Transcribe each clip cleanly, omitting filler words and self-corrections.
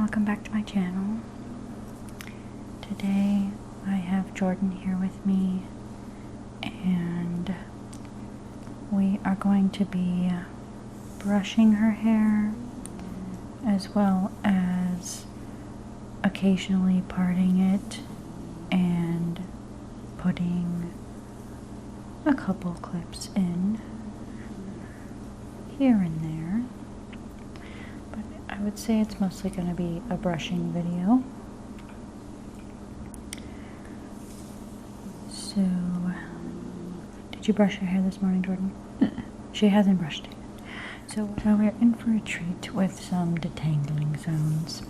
welcome back to my channel. Today I have Jordan here with me and we are going to be brushing her hair as well as occasionally parting it and putting a couple clips in here and there. I would say it's mostly going to be a brushing video. So, did you brush your hair this morning, Jordan? She hasn't brushed it. So we're in for a treat with some detangling sounds.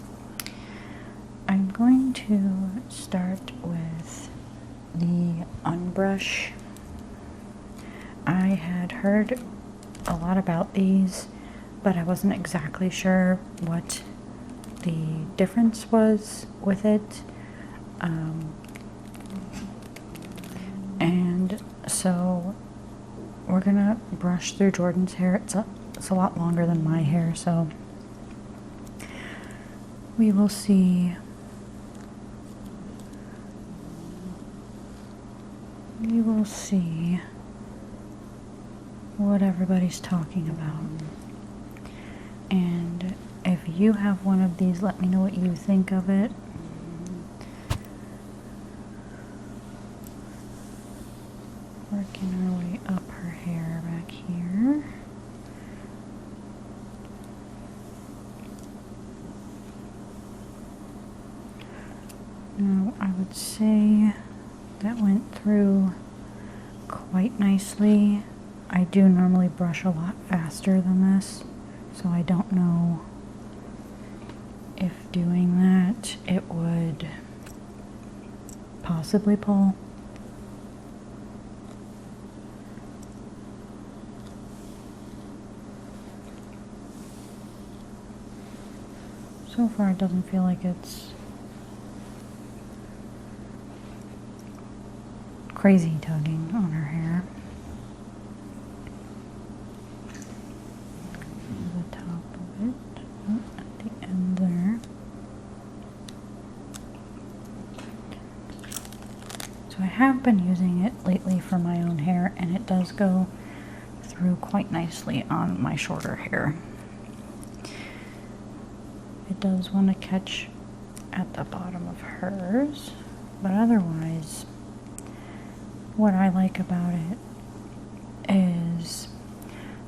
I'm going to start with the Unbrush. I had heard a lot about these, but I wasn't exactly sure what the difference was with it. And so we're gonna brush through Jordan's hair. It's a lot longer than my hair, so we will see what everybody's talking about. And if you have one of these, let me know what you think of it. Working our way up her hair back here. Now, I would say that went through quite nicely. I do normally brush a lot faster than this, so I don't know if doing that it would possibly pull. So far it doesn't feel like it's crazy tugging on her hair. The top of it, at the end there. So I have been using it lately for my own hair, and it does go through quite nicely on my shorter hair. It does want to catch at the bottom of hers, but otherwise, what I like about it is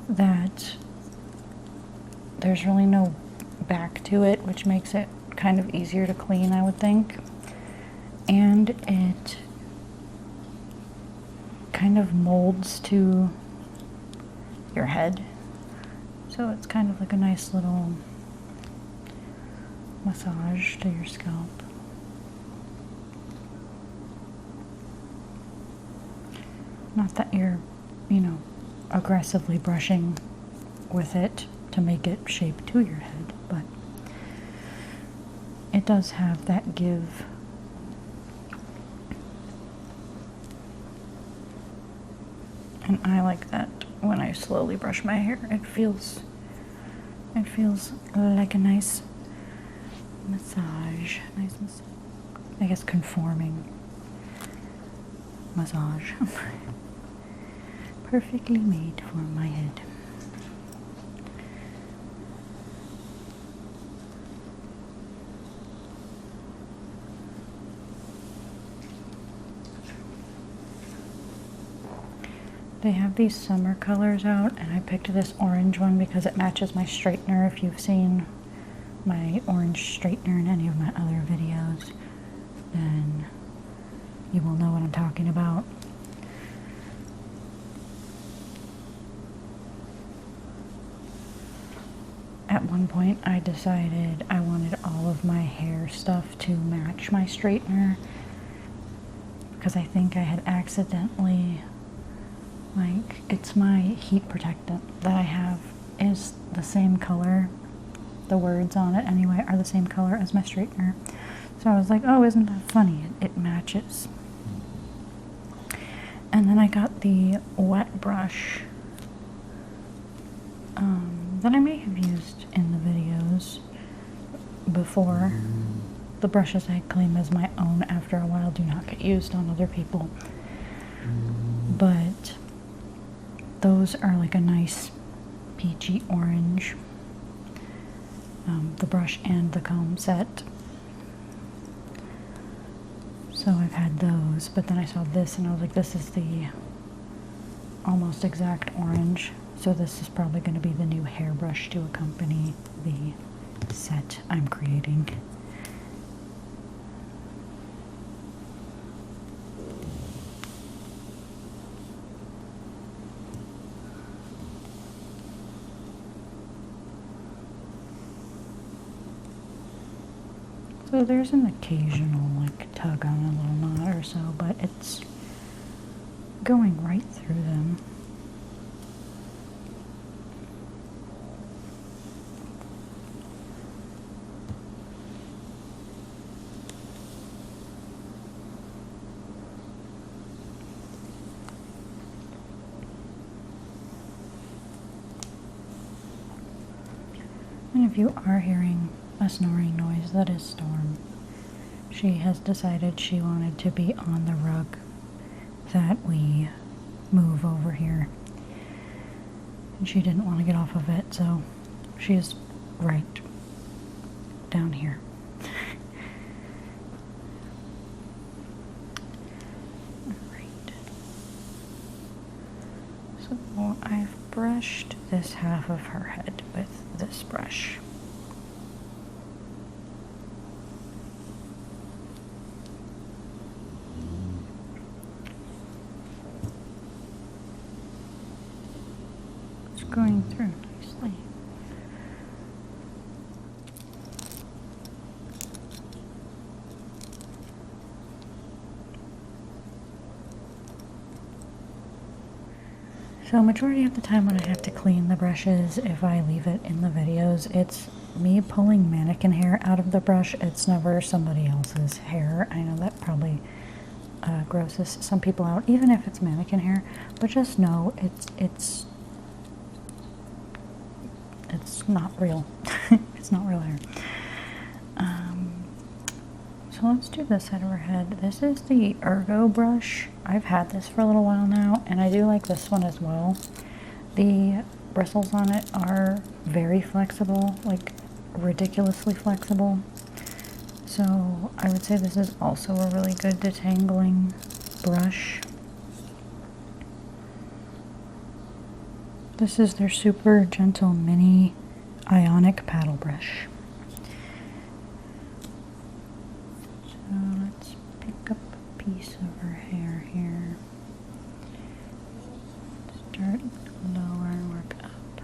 that there's really no back to it, which makes it kind of easier to clean, I would think. And it kind of molds to your head. So it's kind of like a nice little massage to your scalp. Not that you're, aggressively brushing with it to make it shape to your head, but it does have that give. And I like that when I slowly brush my hair. It feels like a nice massage. I guess conforming massage. Perfectly made for my head. They have these summer colors out, and I picked this orange one because it matches my straightener. If you've seen my orange straightener in any of my other videos, then you will know what I'm talking about. At one point I decided I wanted all of my hair stuff to match my straightener because I think I had accidentally, it's my heat protectant that I have is the same color. The words on it anyway are the same color as my straightener. So I was like, oh, isn't that funny? It matches. And then I got the wet brush that I may have used in the videos before, the brushes I claim as my own after a while do not get used on other people. But those are like a nice peachy orange. The brush and the comb set. So I've had those, but then I saw this and I was like, this is the almost exact orange. So this is probably going to be the new hairbrush to accompany the set I'm creating. So there's an occasional like tug on a little knot or so, but it's going right through them. And if you are hearing a snoring noise, that is Storm. She has decided she wanted to be on the rug that we move over here. And she didn't want to get off of it, so she is right down here. Alright. So I've brushed this half of her head with this brush. It's going through nicely. So majority of the time when I have to clean the brushes, if I leave it in the videos, it's me pulling mannequin hair out of the brush. It's never somebody else's hair. I know that probably grosses some people out, even if it's mannequin hair, but just know it's not real. It's not real hair. So let's do this side of her head. This is the Ergo brush. I've had this for a little while now, and I do like this one as well. The bristles on it are very flexible, like ridiculously flexible. So I would say this is also a really good detangling brush. This is their super gentle mini Ionic paddle brush. So let's pick up a piece of her hair here. Start lower and work up.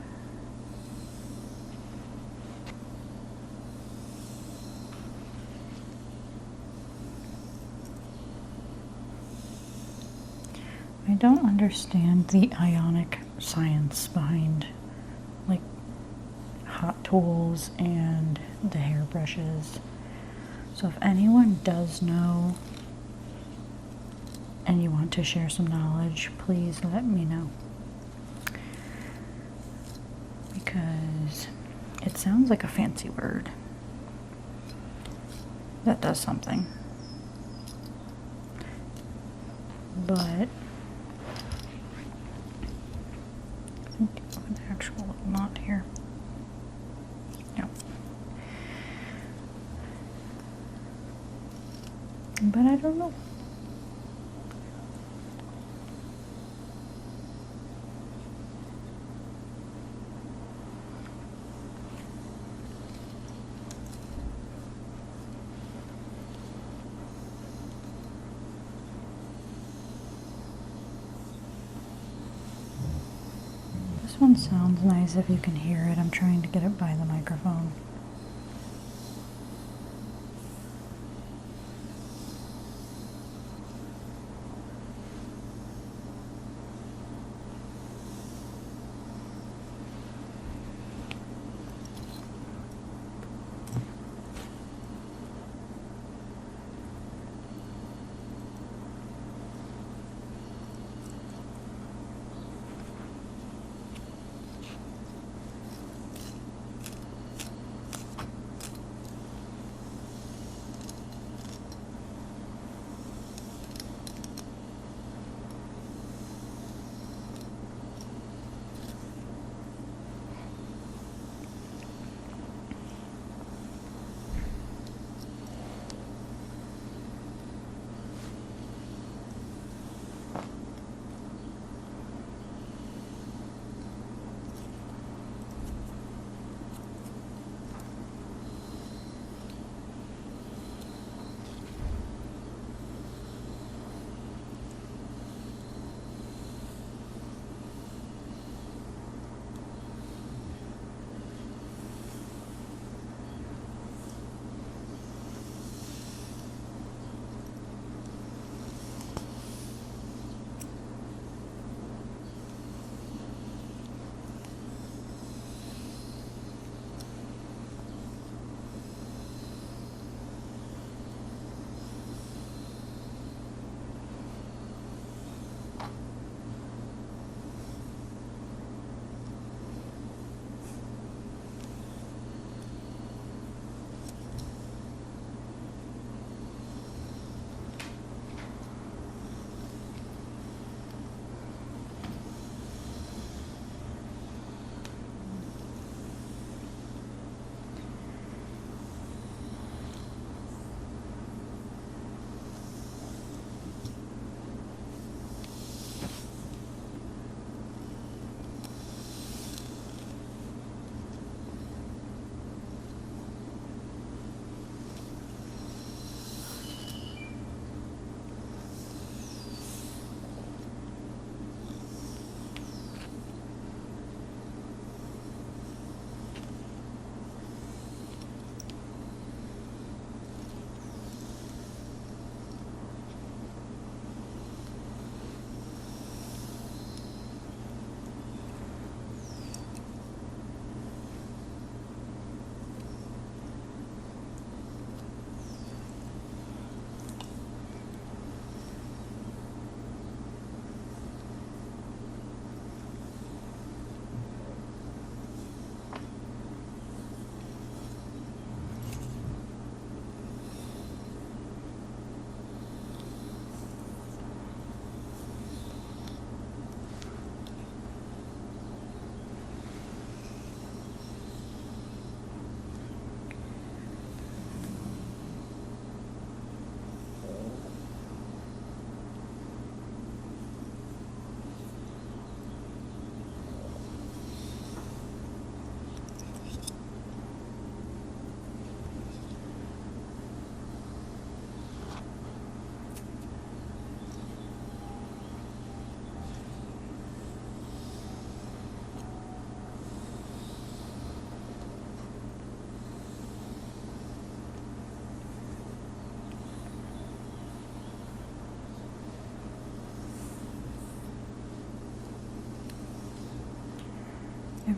I don't understand the Ionic science behind like hot tools and the hairbrushes. So if anyone does know and you want to share some knowledge, please let me know. Because it sounds like a fancy word that does something. But I think an actual little knot here. Yep. But I don't know. This one sounds nice if you can hear it. I'm trying to get it by the microphone.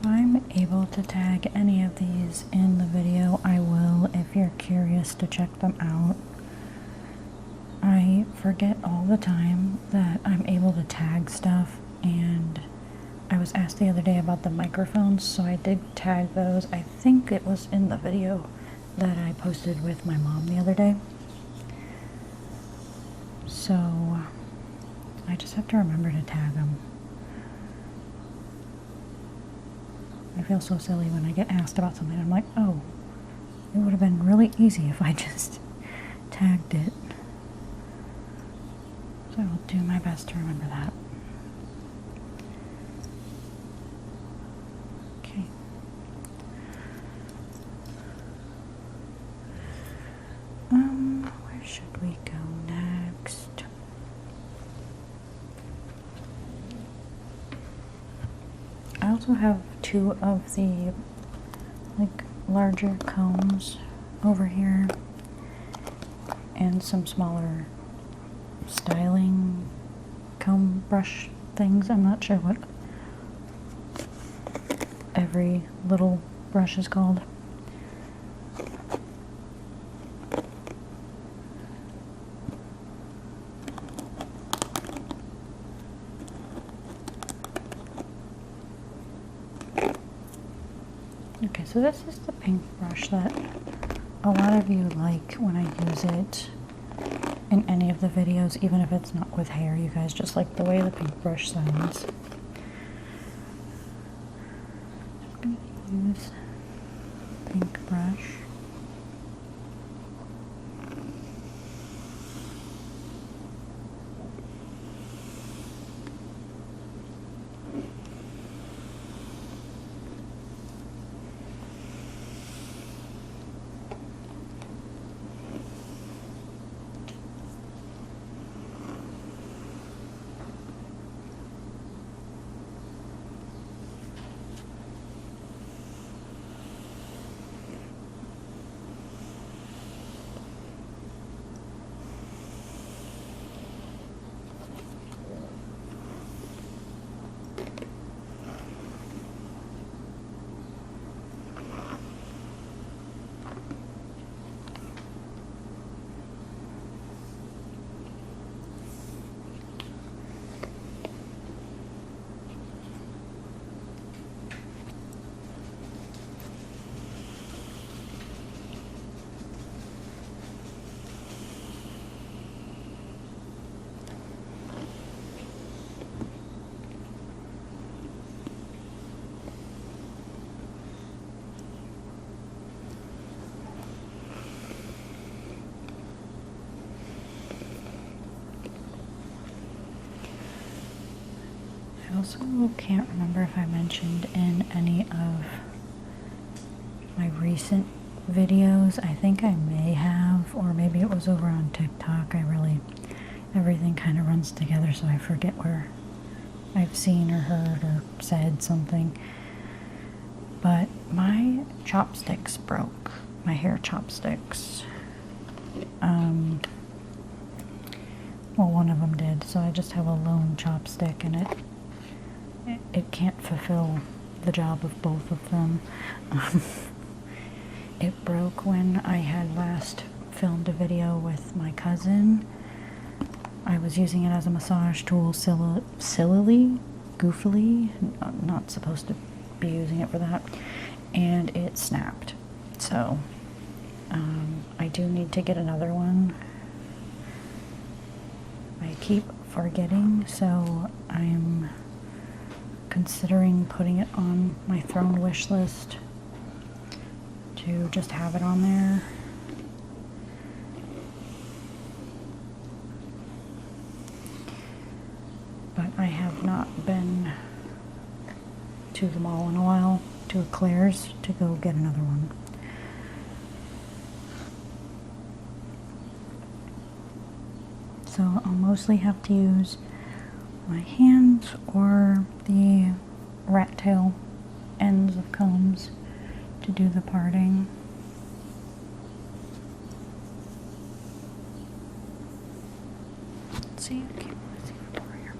I'm able to tag any of these in the video, I will if you're curious to check them out. I forget all the time that I'm able to tag stuff, and I was asked the other day about the microphones, so I did tag those. I think it was in the video that I posted with my mom the other day. So I just have to remember to tag them. I feel so silly when I get asked about something. I'm like, oh, it would have been really easy if I just tagged it. So I'll do my best to remember that. Okay. Where should we go next? I also have two of the larger combs over here and some smaller styling comb brush things. I'm not sure what every little brush is called. Okay, so this is the pink brush that a lot of you like when I use it in any of the videos, even if it's not with hair. You guys just like the way the pink brush sounds. I'm going to use pink brush. I also can't remember if I mentioned in any of my recent videos. I think I may have, or maybe it was over on TikTok. Everything kind of runs together, so I forget where I've seen or heard or said something. But my chopsticks broke, my hair chopsticks. Well, one of them did, so I just have a lone chopstick, and it can't fulfill the job of both of them. It broke when I had last filmed a video with my cousin. I was using it as a massage tool, goofily, not supposed to be using it for that, and it snapped. So I do need to get another one. I keep forgetting, so I'm considering putting it on my throne wish list to just have it on there. But I have not been to the mall in a while, to Claire's, to go get another one. So I'll mostly have to use my hands or the rat tail ends of combs to do the parting. Let's see, okay, let's see over here.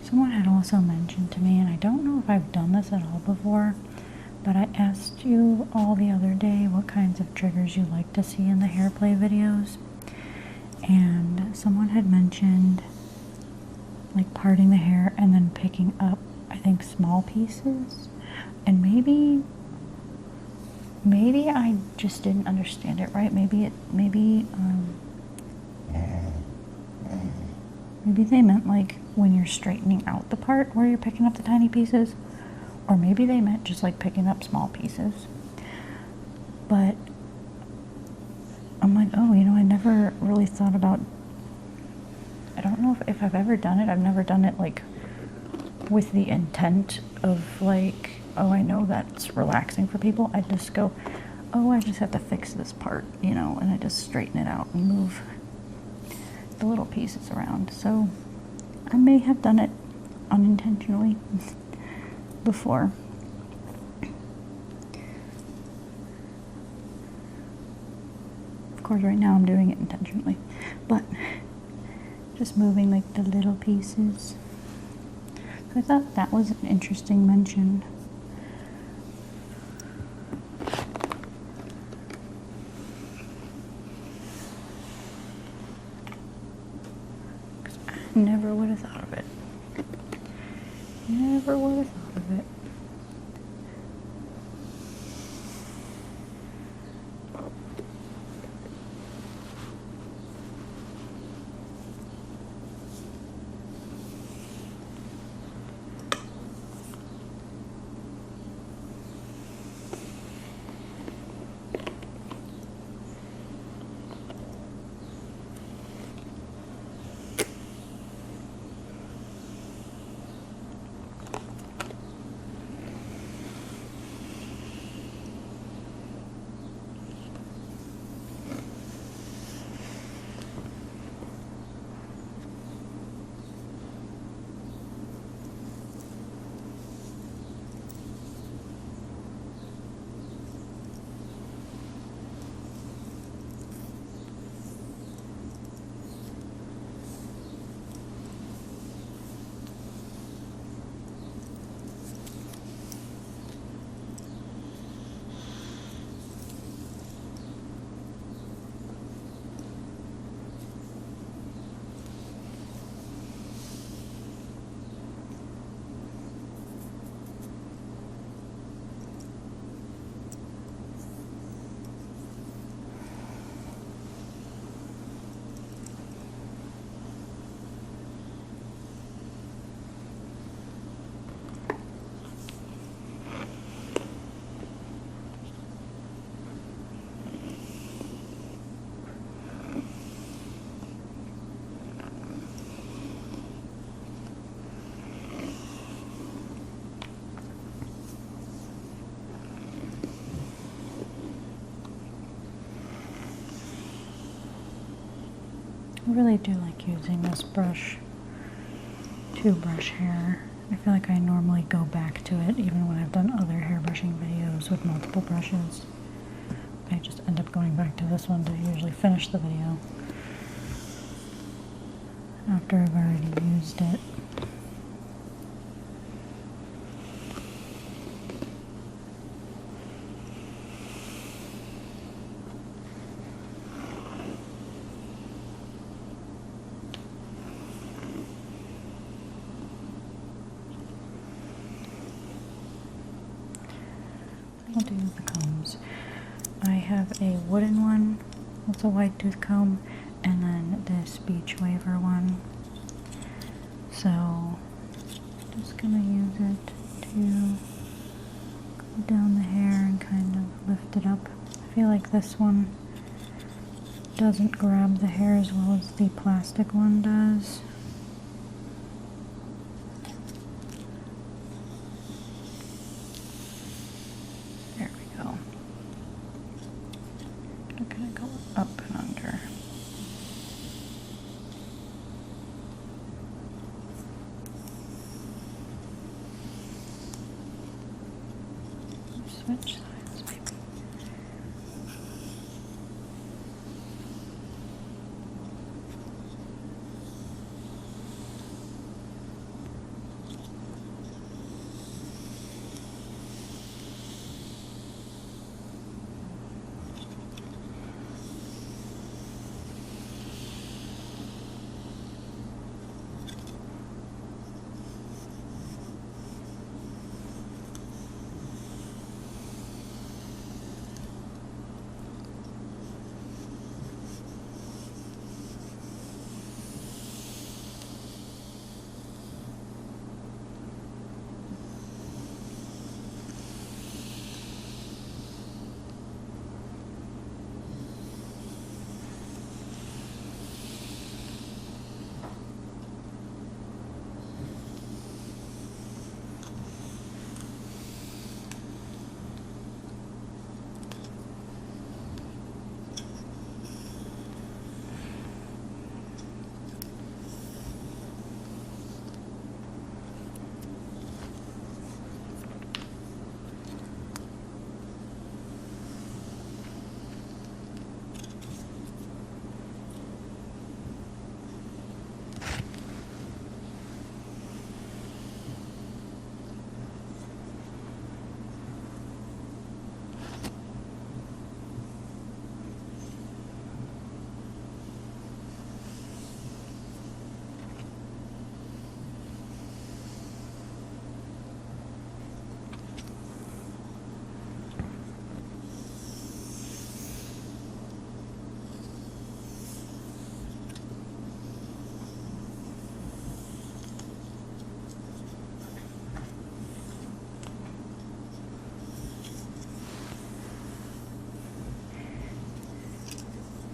Someone had also mentioned to me, and I don't know if I've done this at all before, but I asked you all the other day what kinds of triggers you like to see in the hair play videos. And someone had mentioned like parting the hair and then picking up, I think, small pieces. And maybe I just didn't understand it right. Maybe they meant like when you're straightening out the part where you're picking up the tiny pieces, or maybe they meant just like picking up small pieces. But I'm like, oh, you know, I never really thought about, I don't know if I've ever done it. I've never done it like with the intent of like, oh, I know that's relaxing for people. I just go, oh, I just have to fix this part, you know, and I just straighten it out and move the little pieces around. So I may have done it unintentionally before. Of course, right now I'm doing it intentionally, but just moving like the little pieces. So I thought that was an interesting mention. Never would have thought of it. Never would have thought of it. I really do like using this brush to brush hair. I feel like I normally go back to it even when I've done other hair brushing videos with multiple brushes. I just end up going back to this one to usually finish the video after I've already used it. I'll do the combs. I have a wooden one with a white tooth comb, and then this beach waver one. So just gonna use it to go down the hair and kind of lift it up. I feel like this one doesn't grab the hair as well as the plastic one does. Up and under. Switch sides, maybe.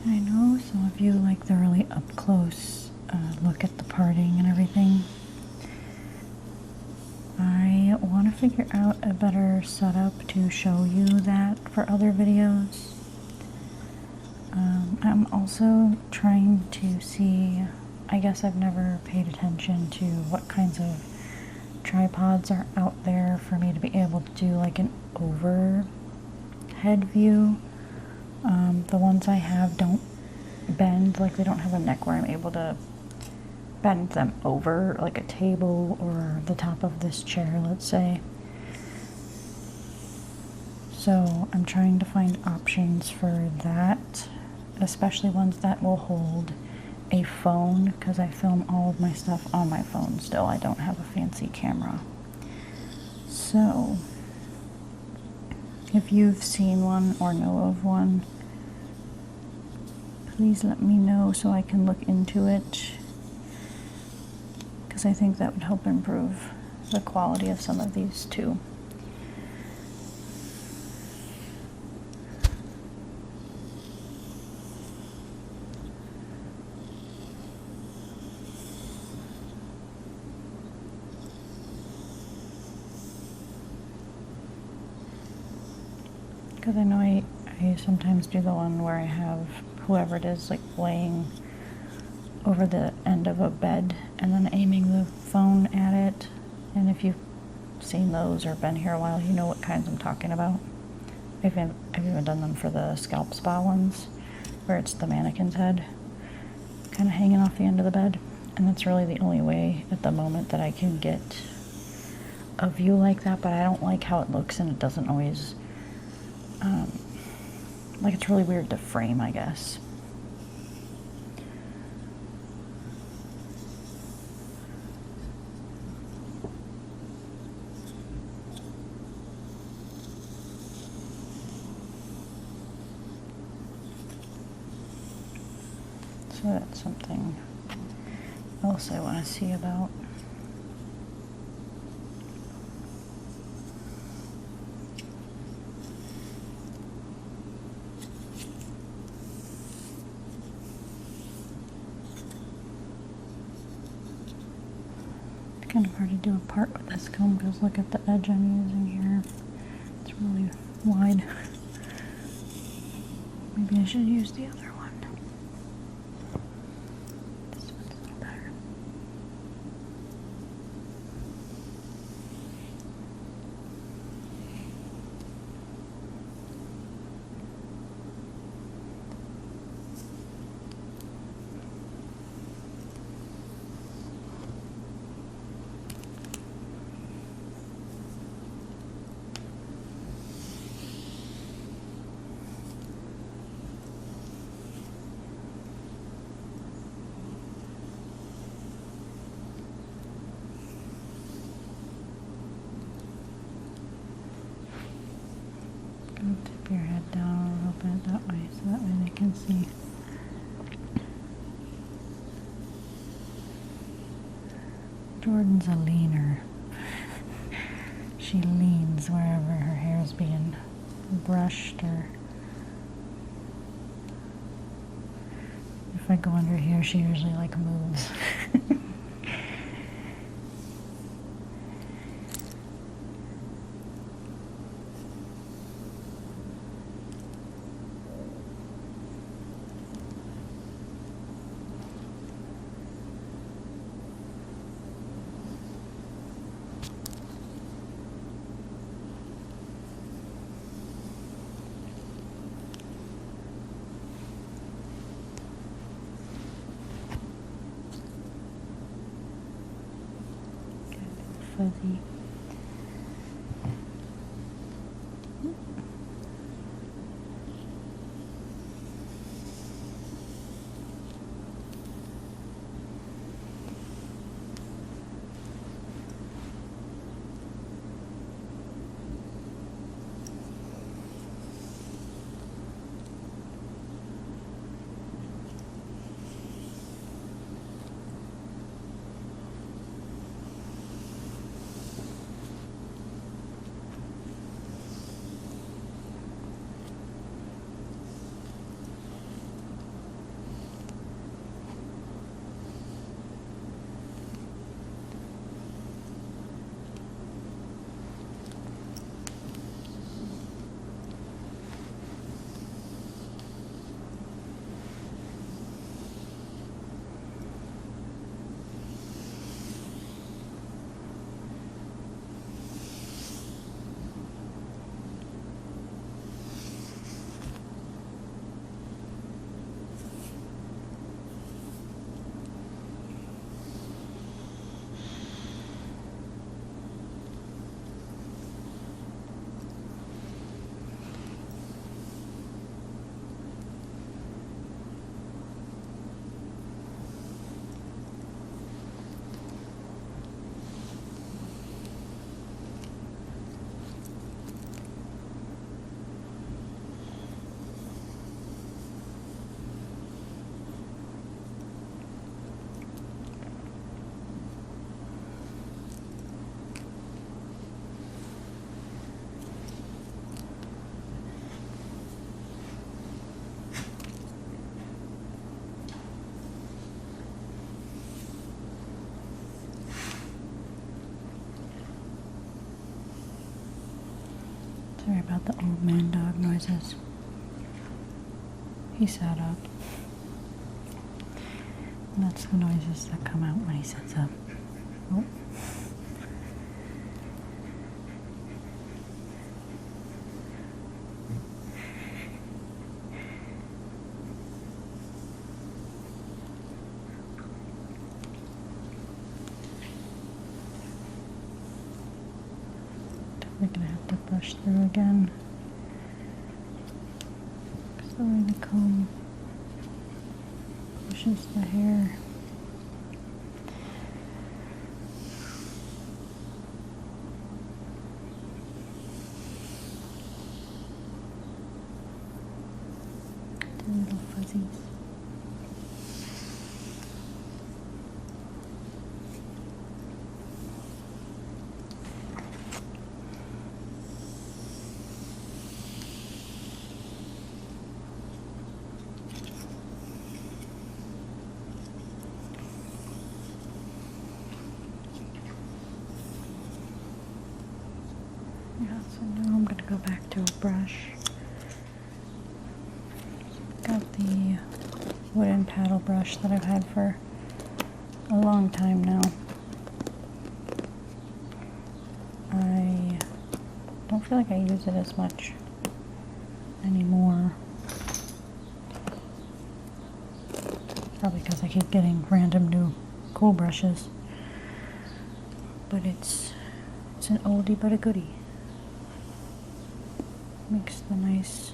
I know some of you like the really up close look at the parting and everything. I want to figure out a better setup to show you that for other videos. I'm also trying to see, I guess I've never paid attention to what kinds of tripods are out there for me to be able to do like an overhead view. The ones I have don't bend, like they don't have a neck where I'm able to bend them over like a table or the top of this chair, let's say. So I'm trying to find options for that, especially ones that will hold a phone, because I film all of my stuff on my phone still. I don't have a fancy camera. So if you've seen one or know of one, please let me know so I can look into it, because I think that would help improve the quality of some of these too. Because I know I sometimes do the one where I have whoever it is like laying over the end of a bed and then aiming the phone at it. And if you've seen those or been here a while, you know what kinds I'm talking about. I've even done them for the scalp spa ones, where it's the mannequin's head kind of hanging off the end of the bed. And that's really the only way at the moment that I can get a view like that, but I don't like how it looks, and it doesn't always, like it's really weird to frame, I guess. So that's something else I want to see about. It's kind of hard to do a part with this comb because look at the edge I'm using here. It's really wide. Maybe I should use the other one. This one's a little better. Tip your head down a little bit that way, so that way they can see. Jordan's a leaner. She leans wherever her hair is being brushed, or if I go under here, she usually like moves. Fuzzy. Sorry about the old man dog noises. He sat up. And that's the noises that come out when he sits up. Oh. Definitely gonna have to brush through again. Because the way the comb pushes the hair. The little fuzzies. Yeah, so now I'm going to go back to a brush. Got the wooden paddle brush that I've had for a long time now. I don't feel like I use it as much anymore. Probably because I keep getting random new cool brushes. But it's an oldie but a goodie. Makes the nice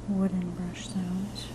wooden brush sounds.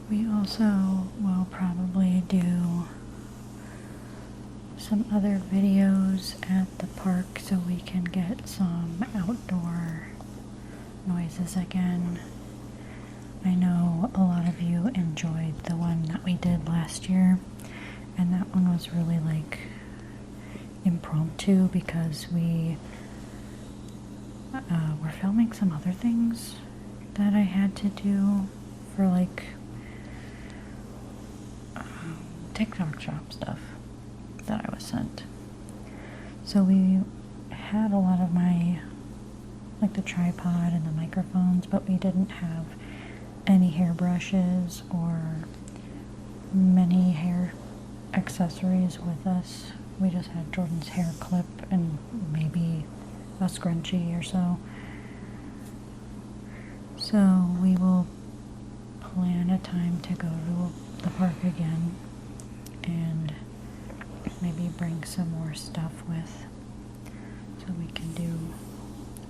We also will probably do some other videos at the park so we can get some outdoor noises again. I know a lot of you enjoyed the one that we did last year, and that one was really like impromptu because we were filming some other things that I had to do for like TikTok shop stuff that I was sent. So we had a lot of my, like the tripod and the microphones, but we didn't have any hairbrushes or many hair accessories with us. We just had Jordan's hair clip and maybe a scrunchie or so. So we will plan a time to go to the park again and maybe bring some more stuff with so we can do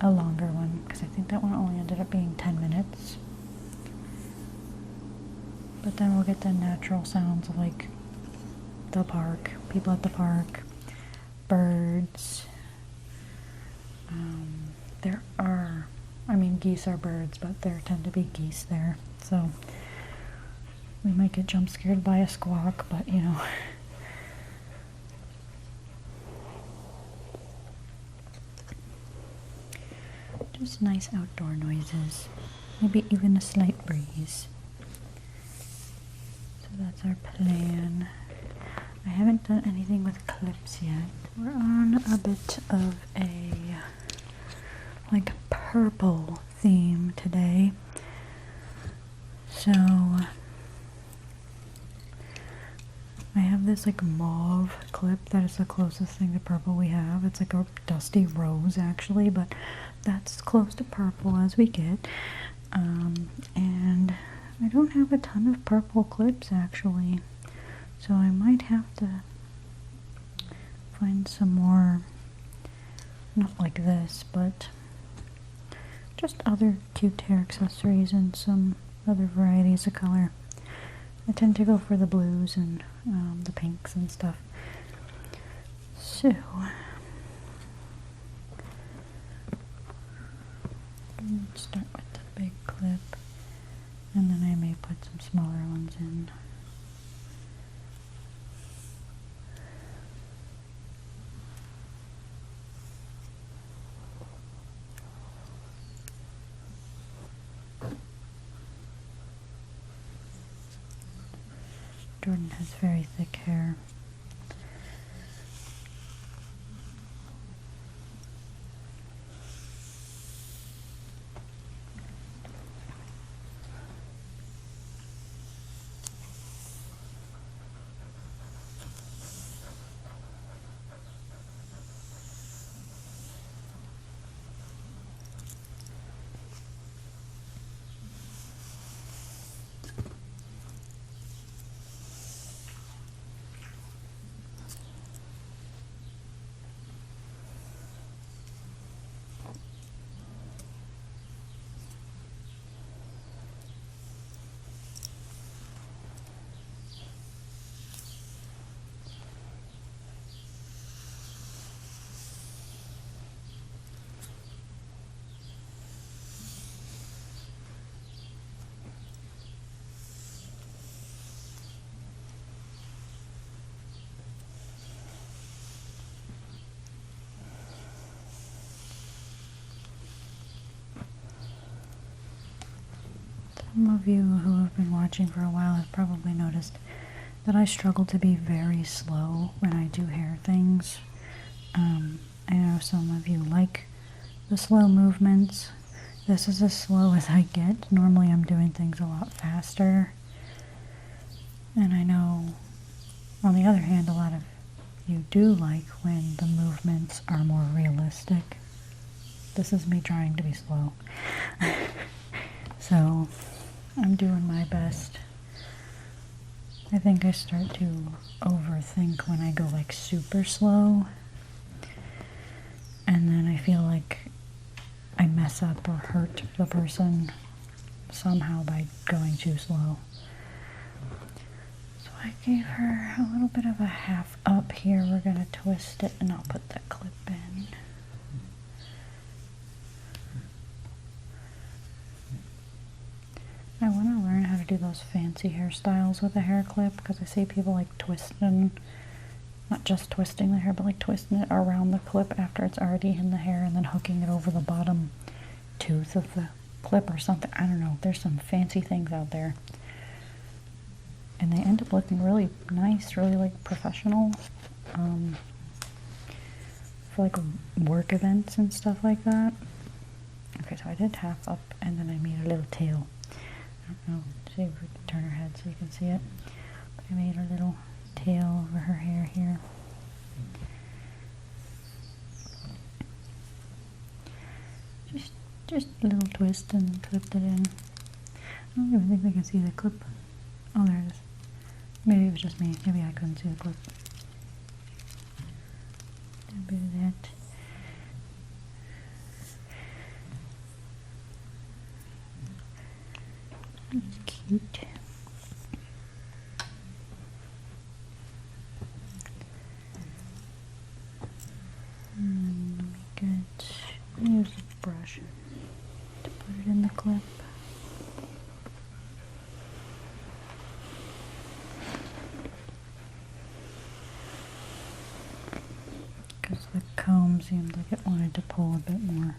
a longer one, because I think that one only ended up being 10 minutes. But then we'll get the natural sounds of like the park, people at the park, birds. There are, I mean, geese are birds, but there tend to be geese there. So we might get jump scared by a squawk, but you know. just nice outdoor noises. Maybe even a slight breeze. So that's our plan. I haven't done anything with clips yet. We're on a bit of a like purple theme today. So I have this like mauve clip that is the closest thing to purple we have. It's like a dusty rose actually, but that's close to purple as we get. And I don't have a ton of purple clips actually. So I might have to find some more, not like this, but just other cute hair accessories and some other varieties of color. I tend to go for the blues and the pinks and stuff. So, let's start with the big clip, and then I may put some smaller ones in. Jordan has very thick hair. Some of you who have been watching for a while have probably noticed that I struggle to be very slow when I do hair things. I know some of you like the slow movements. This is as slow as I get. Normally I'm doing things a lot faster. And I know, on the other hand, a lot of you do like when the movements are more realistic. This is me trying to be slow. So, I'm doing my best. I think I start to overthink when I go like super slow. And then I feel like I mess up or hurt the person somehow by going too slow. So I gave her a little bit of a half up here. We're going to twist it and I'll put that clip in. I want to learn how to do those fancy hairstyles with a hair clip because I see people like twisting, not just twisting the hair, but like twisting it around the clip after it's already in the hair and then hooking it over the bottom tooth of the clip or something. I don't know. There's some fancy things out there. And they end up looking really nice, really like professional for like work events and stuff like that. Okay, so I did half up and then I made a little tail. I don't know, see if we can turn her head so you can see it. But I made a little tail over her hair here. Just a little twist and clipped it in. I don't even think they can see the clip. Oh, there it is. Maybe it was just me. Maybe I couldn't see the clip. A bit of that. That's cute. Let me use a brush to put it in the clip. Because the comb seemed like it wanted to pull a bit more.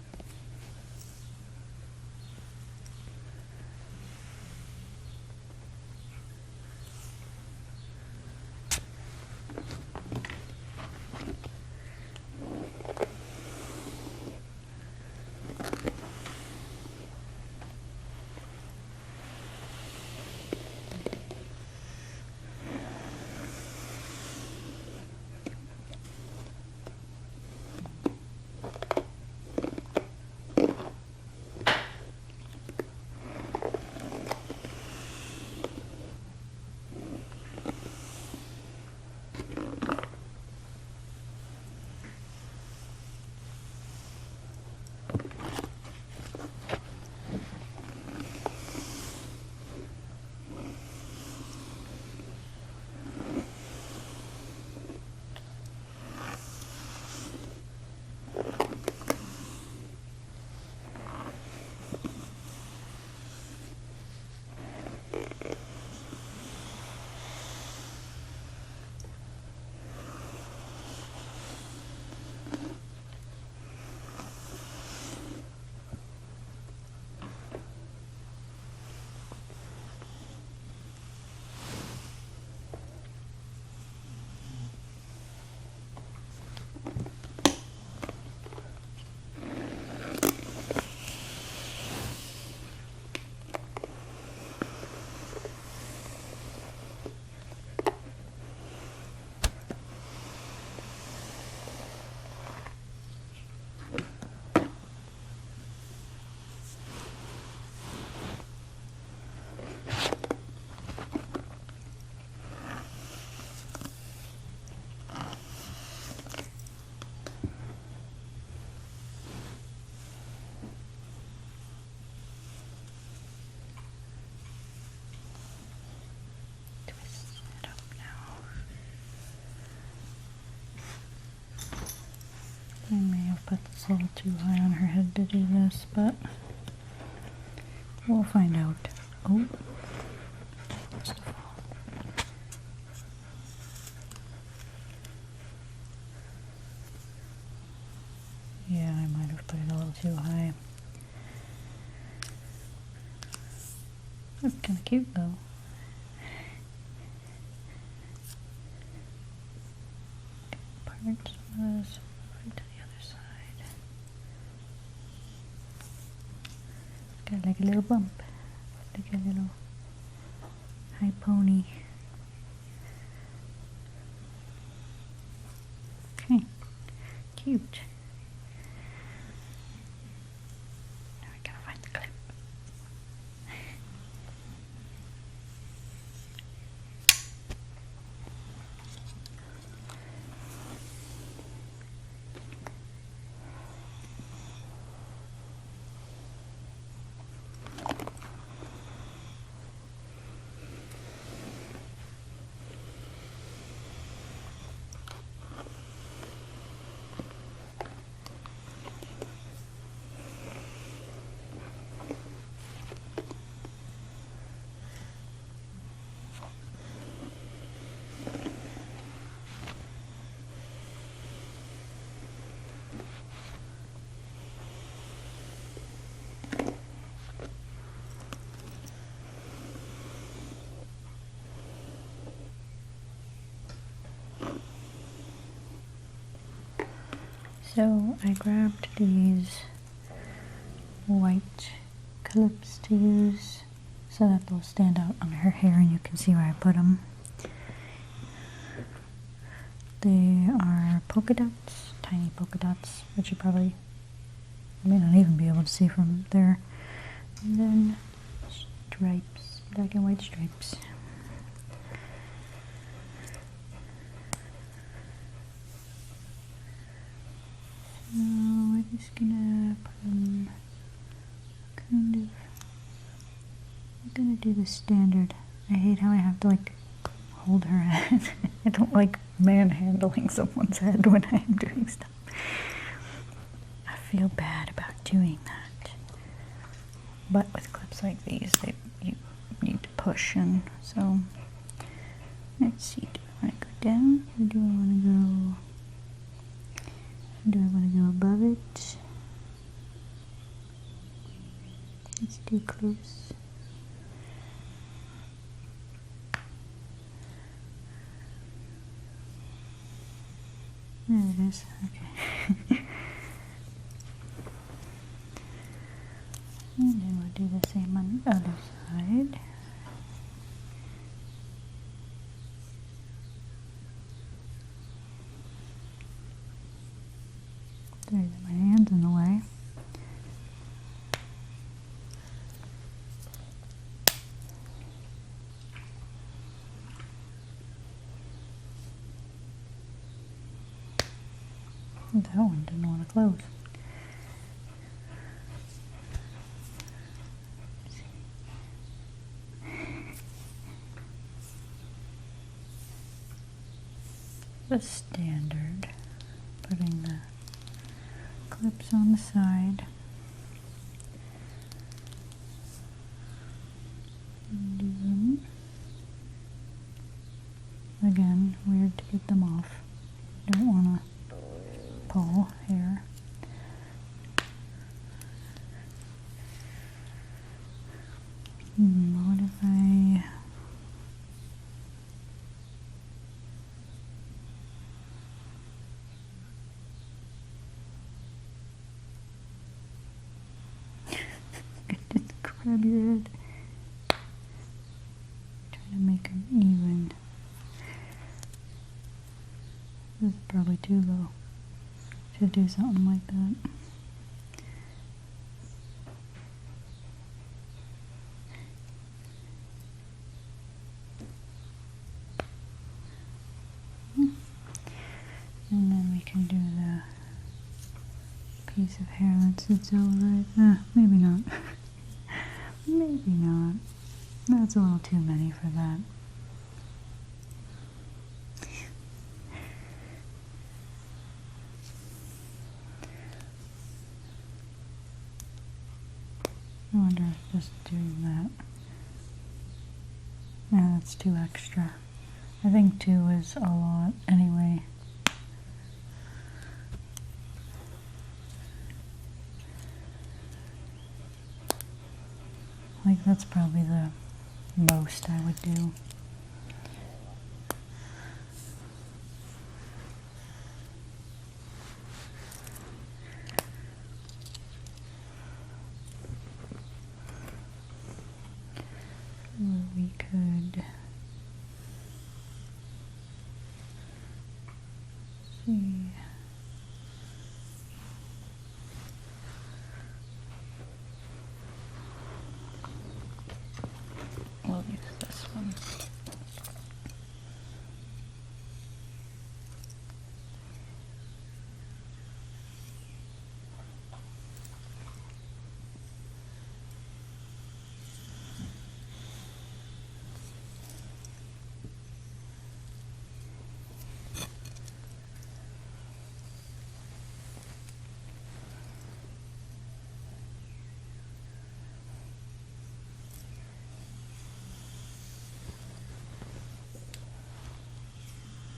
put this a little too high on her head to do this, but we'll find out. Oh, that's the fall. Yeah, I might have put it a little too high. That's kind of cute though. Parts was right to the other side. Got like a little bump, like a little high pony. Okay, cute. Now I gotta find the clip. So I grabbed these white clips to use so that they'll stand out on her hair and you can see where I put them. They are polka dots, tiny polka dots, which you probably may not even be able to see from there. And then stripes, black and white stripes. So we're just gonna put them kind of, I'm gonna do the standard. I hate how I have to like hold her head. I don't like manhandling someone's head when I'm doing stuff. I feel bad about doing that. But with clips like these, you need to push, and so let's see. Do I want to go down or do I want to go? Do I want to go above it? It's too close. There it is. Okay. And then we'll do the same on the other side. Sorry that my hand's in the way. That one didn't want to close. The standard, putting the clips on the side. Do them. Again, weird to get them off. Don't want to pull hair. What if I just grab your head? Try to make them even. This is probably too low. Should do something like that. And then we can do the piece of hair that sits over it. Maybe not. Maybe not. That's a little too many for that. I wonder if just doing that. Yeah, that's too extra. I think 2 is a lot anyway. Like, that's probably the most I would do. Or we could see. We'll use this one.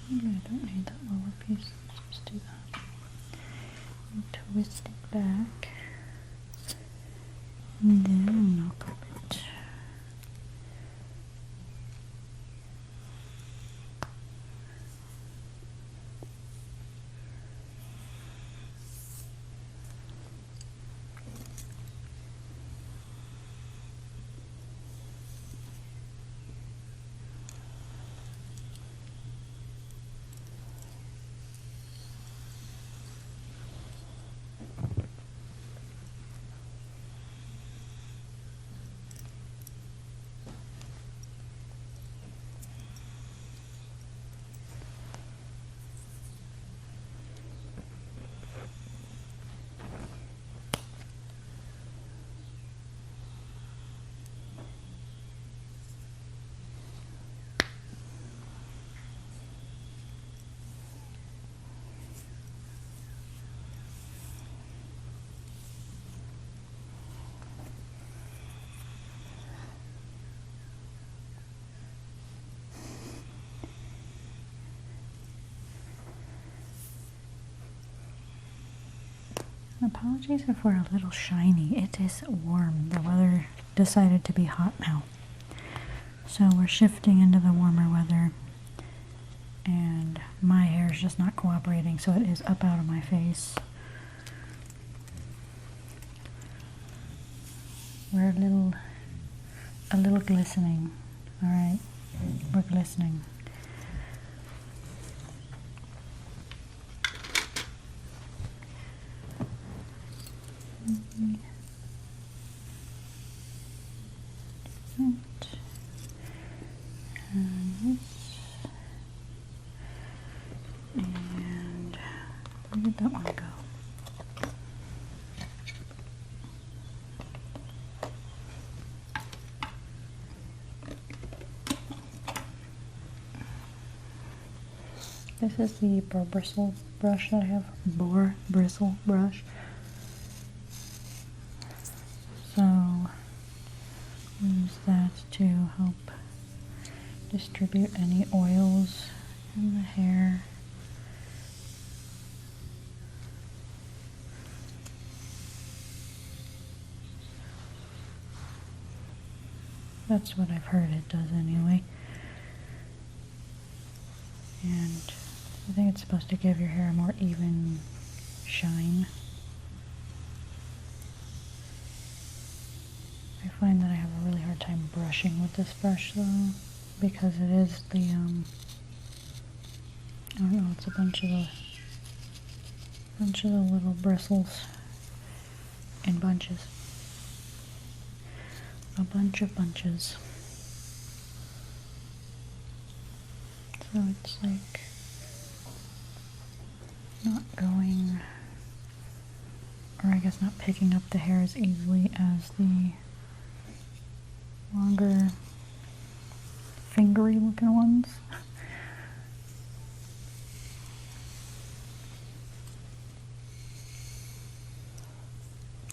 Maybe I don't need that lower piece. Let's just do that. And twist it back. And then I'll clip it. Apologies if we're a little shiny. It is warm. The weather decided to be hot now. So we're shifting into the warmer weather. And my hair is just not cooperating, so it is up out of my face. We're a little glistening. Alright, we're glistening. And this. And where did that one go? This is the Boar bristle brush that I have. Boar bristle brush. So use that to help distribute any oils in the hair. That's what I've heard it does anyway. And I think it's supposed to give your hair a more even shine. I find that I have a really hard time brushing with this brush though, because it is the, I don't know, it's a bunch of the little bristles in bunches. A bunch of bunches. So it's like not going, or I guess not picking up the hair as easily as the longer fingery looking ones.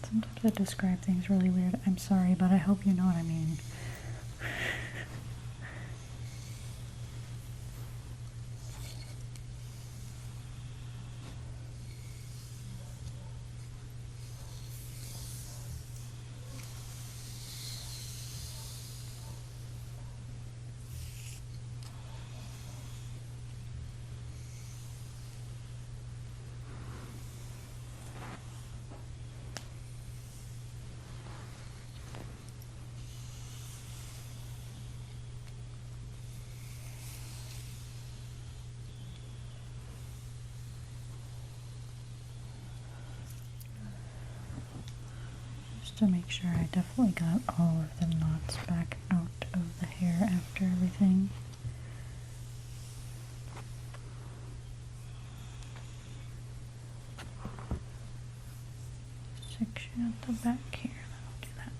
So Sometimes I describe things really weird. I'm sorry, but I hope you know what I mean. Just to make sure I definitely got all of the knots back out of the hair after everything. Section at the back here, I'll do that.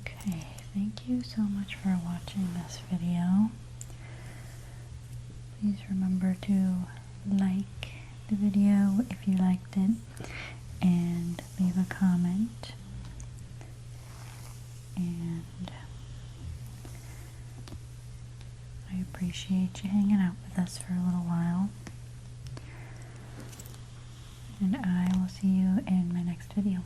Okay, thank you so much for watching this video. Please remember to like the video if you liked it and leave a comment. And I appreciate you hanging out with us for a little while. And I will see you in my next video.